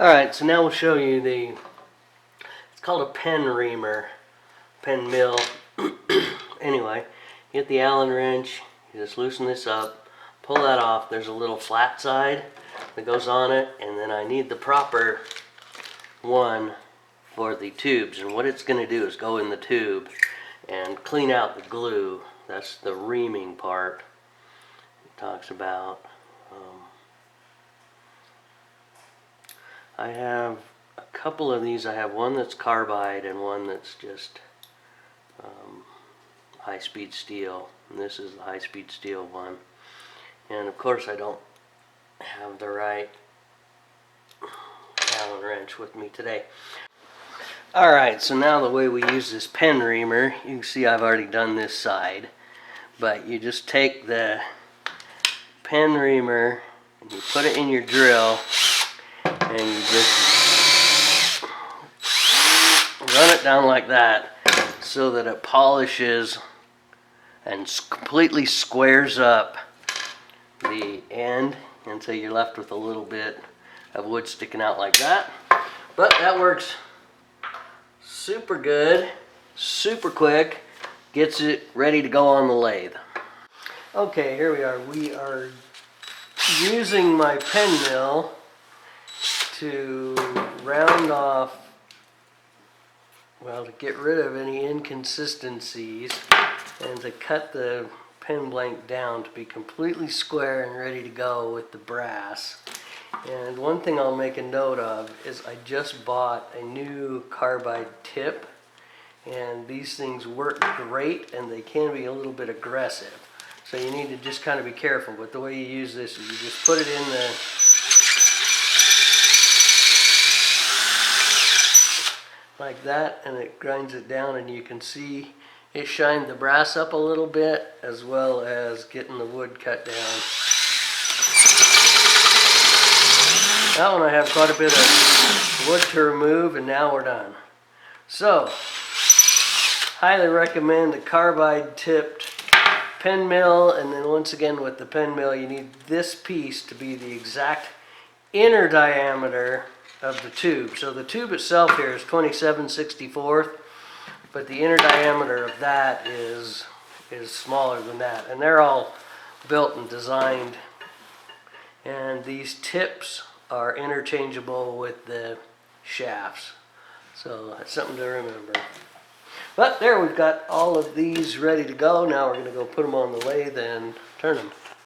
Alright, so now we'll show you it's called a pen reamer, pen mill. Anyway, you get the Allen wrench, you just loosen this up, pull that off. There's a little flat side that goes on it, and then I need the proper one for the tubes. And what it's going to do is go in the tube and clean out the glue. That's the reaming part it talks about. I have a couple of these. I have one that's carbide and one that's just high-speed steel, and this is the high-speed steel one. And of course I don't have the right Allen wrench with me today. Alright, so now the way we use this pen reamer, you can see I've already done this side, but you just take the pen reamer and you put it in your drill and you just run it down like that so that it polishes and completely squares up the end until you're left with a little bit of wood sticking out like that. But that works super good, super quick, gets it ready to go on the lathe. Okay, here we are. We are using my pen mill to round off, well, to get rid of any inconsistencies and to cut the pen blank down to be completely square and ready to go with the brass. And one thing I'll make a note of is I just bought a new carbide tip, and these things work great and they can be a little bit aggressive. So you need to just kind of be careful. But the way you use this is you just put it in the like that, and it grinds it down, and you can see it shined the brass up a little bit as well as getting the wood cut down. That one I have quite a bit of wood to remove, and now we're done. So, highly recommend a carbide tipped pen mill, and then once again with the pen mill you need this piece to be the exact inner diameter of the tube. So the tube itself here is 27/64, but the inner diameter of that is smaller than that, and they're all built and designed, and these tips are interchangeable with the shafts, so that's something to remember. But there, we've got all of these ready to go. Now we're going to go put them on the lathe and turn them.